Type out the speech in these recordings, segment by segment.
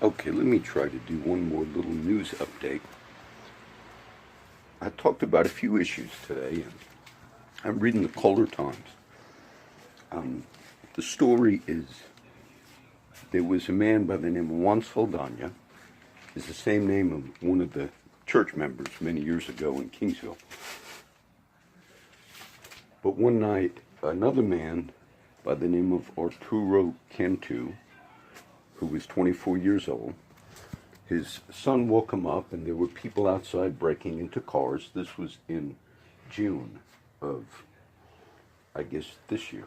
Okay, let me try to do one more little news update. I talked about a few issues today, and I'm reading the Color Times. The story is there was a man by the name of Juan Saldana. It's the same name of one of the church members many years ago in Kingsville. But one night, another man by the name of Arturo Cantu, who was 24 years old, his son woke him up, and there were people outside breaking into cars. This was in June of, I guess, this year.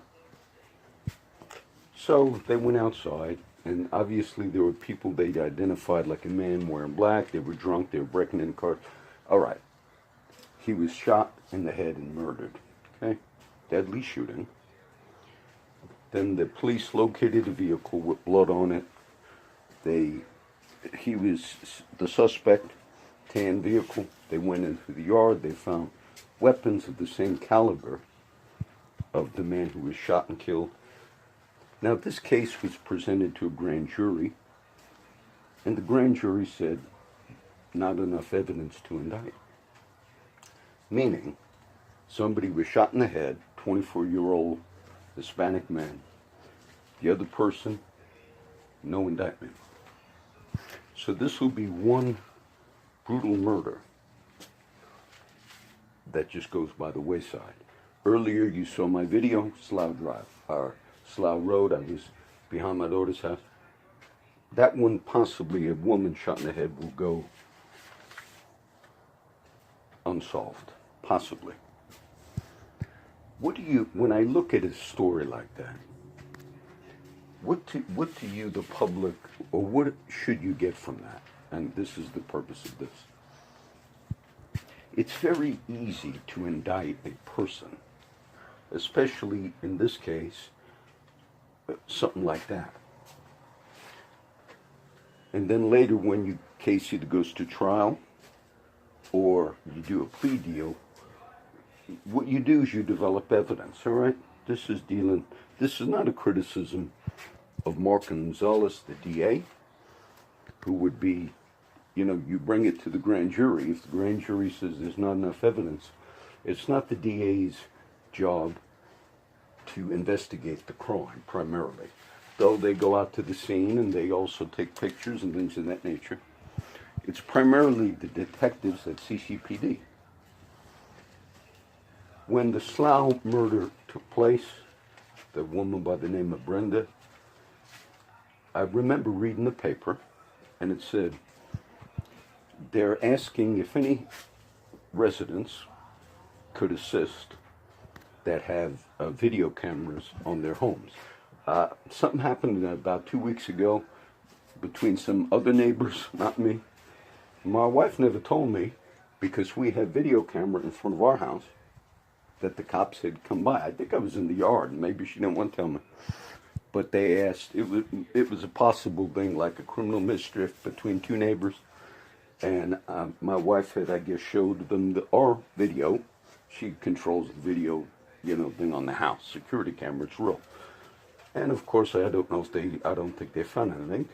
So they went outside, and obviously there were people they'd identified like a man wearing black. They were drunk. They were breaking into cars. All right. He was shot in the head and murdered. Okay? Deadly shooting. Then the police located a vehicle with blood on it. He was the suspect, tan vehicle. They went into the yard. They found weapons of the same caliber of the man who was shot and killed. Now, this case was presented to a grand jury, and the grand jury said not enough evidence to indict. Meaning, somebody was shot in the head, 24-year-old Hispanic man. The other person, no indictment. So this will be one brutal murder that just goes by the wayside. Earlier you saw my video, Slough Drive, or Slough Road. I was behind my daughter's house. That one, possibly a woman shot in the head, will go unsolved. Possibly. When I look at a story like that, what to you, the public, or what should you get from that? And this is the purpose of this. It's very easy to indict a person, especially in this case, something like that. And then later, when your case either goes to trial or you do a plea deal, what you do is you develop evidence, all right? This is not a criticism of Mark Gonzalez, the DA, who would be, you bring it to the grand jury. If the grand jury says there's not enough evidence, it's not the DA's job to investigate the crime, primarily. Though they go out to the scene and they also take pictures and things of that nature. It's primarily the detectives at CCPD. When the Slough murder took place, the woman by the name of Brenda, I remember reading the paper, and it said they're asking if any residents could assist that have video cameras on their homes. Something happened about 2 weeks ago between some other neighbors, not me. My wife never told me, because we had video camera in front of our house, that the cops had come by. I think I was in the yard, and maybe she didn't want to tell me. But they asked, it was a possible thing, like a criminal mischief between two neighbors. And my wife had, I guess, showed them our video. She controls the video, thing on the house. Security camera, it's real. And of course, I don't think they found anything.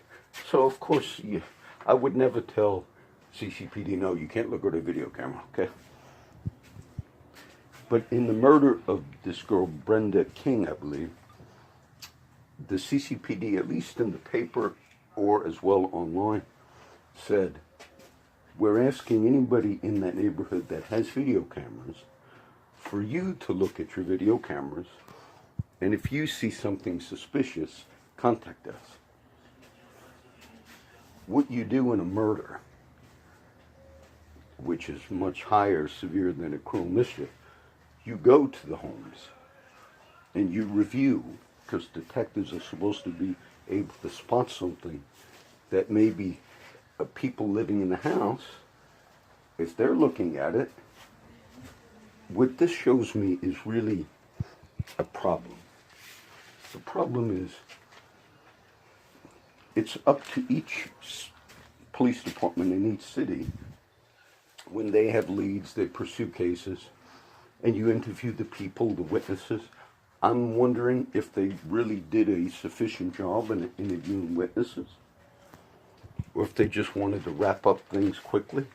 So of course, I would never tell CCPD, no, you can't look at a video camera, okay? But in the murder of this girl, Brenda King, I believe, the CCPD, at least in the paper or as well online, said, we're asking anybody in that neighborhood that has video cameras for you to look at your video cameras, and if you see something suspicious, contact us. What you do in a murder, which is much higher, severe than a criminal mischief, you go to the homes and you review, because detectives are supposed to be able to spot something that maybe people living in the house, if they're looking at it, what this shows me is really a problem. The problem is, it's up to each police department in each city. When they have leads, they pursue cases, and you interview the people, the witnesses. I'm wondering if they really did a sufficient job in interviewing witnesses. or if they just wanted to wrap up things quickly.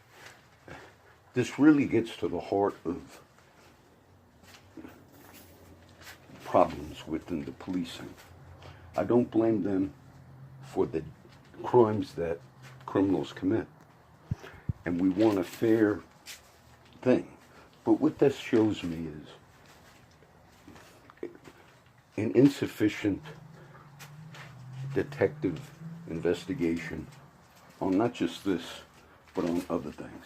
This really gets to the heart of problems within the policing. I don't blame them for the crimes that criminals commit. And we want a fair thing. But what this shows me is an insufficient detective investigation on not just this, but on other things.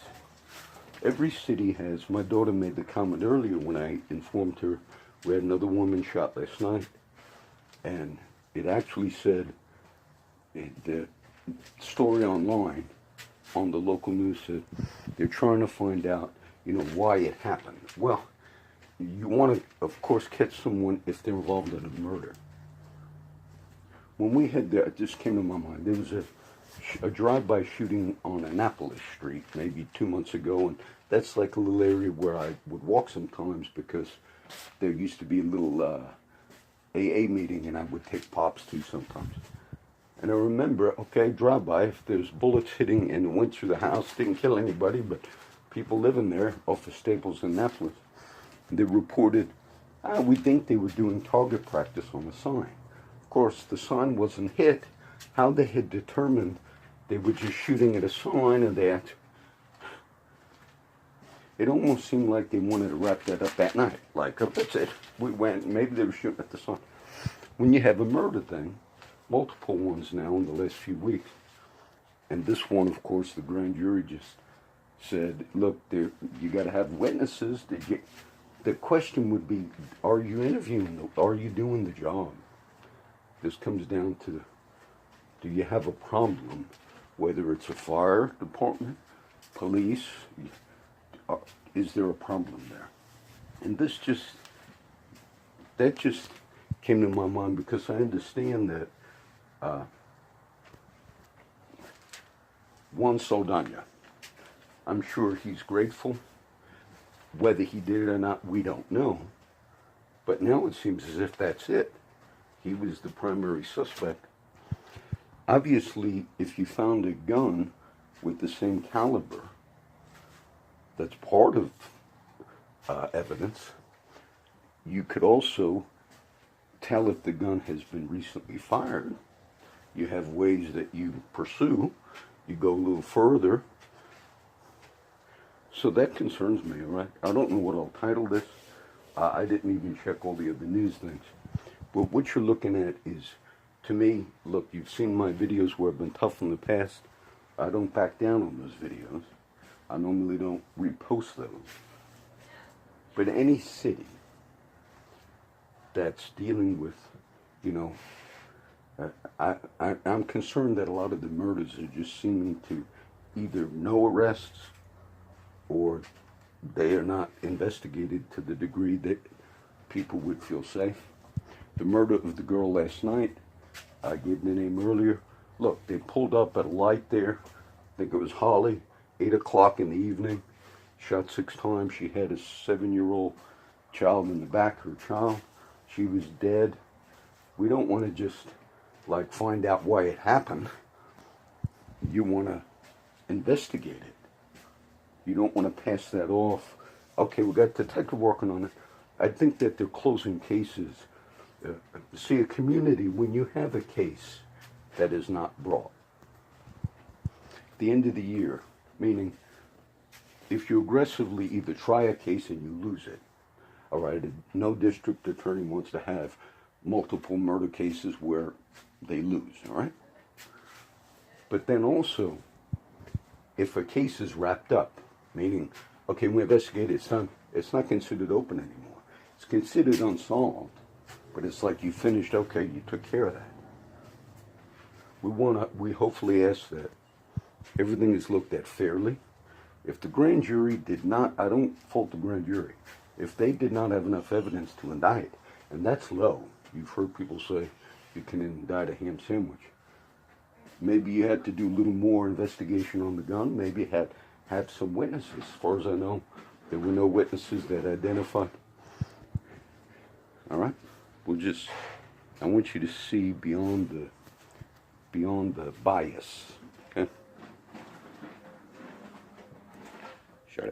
Every city has, my daughter made the comment earlier when I informed her we had another woman shot last night, and it actually said, the story online on the local news said they're trying to find out, why it happened. Well, you want to, of course, catch someone if they're involved in a murder. When we had it just came to my mind, there was a drive-by shooting on Annapolis Street maybe 2 months ago, and that's like a little area where I would walk sometimes because there used to be a little AA meeting, and I would take pops to sometimes. And I remember, okay, drive-by, if there's bullets hitting and went through the house, didn't kill anybody, but people living there off of Staples in Annapolis, they reported, we think they were doing target practice on the sign. Of course, the sign wasn't hit. How they had determined they were just shooting at a sign, and it almost seemed like they wanted to wrap that up that night. Like, that's it. We went, maybe they were shooting at the sign. When you have a murder thing, multiple ones now in the last few weeks, and this one, of course, the grand jury just said, look, you got to have witnesses. The question would be, are you interviewing? Are you doing the job? This comes down to, do you have a problem, whether it's a fire department, police, is there a problem there? And that just came to my mind because I understand that Juan Saldana, I'm sure he's grateful. Whether he did it or not, we don't know. But now it seems as if that's it. He was the primary suspect. Obviously, if you found a gun with the same caliber, that's part of evidence. You could also tell if the gun has been recently fired. You have ways that you pursue. You go a little further. So that concerns me, all right? I don't know what I'll title this. I didn't even check all the other news things. But what you're looking at is, to me, look, you've seen my videos where I've been tough in the past. I don't back down on those videos. I normally don't repost those. But any city that's dealing with, I'm concerned that a lot of the murders are just seeming to either no arrests or they are not investigated to the degree that people would feel safe. The murder of the girl last night, I gave the name earlier. Look, they pulled up at a light there. I think it was Holly, 8 o'clock in the evening. Shot 6 times. She had a 7-year-old child in the back, her child. She was dead. We don't want to just, find out why it happened. You want to investigate it. You don't want to pass that off. Okay, we got detective working on it. I think that they're closing cases. See, a community, when you have a case that is not brought, at the end of the year, meaning if you aggressively either try a case and you lose it, all right, no district attorney wants to have multiple murder cases where they lose, all right? But then also, if a case is wrapped up, meaning, okay, we investigate it, it's not considered open anymore. It's considered unsolved, but it's like you finished, okay, you took care of that. We hopefully ask that everything is looked at fairly. If the grand jury did not, I don't fault the grand jury, if they did not have enough evidence to indict, and that's low. You've heard people say you can indict a ham sandwich. Maybe you had to do a little more investigation on the gun. Maybe have some witnesses. As far as I know, there were no witnesses that identified. All right? I want you to see beyond the bias. Okay? Shut it.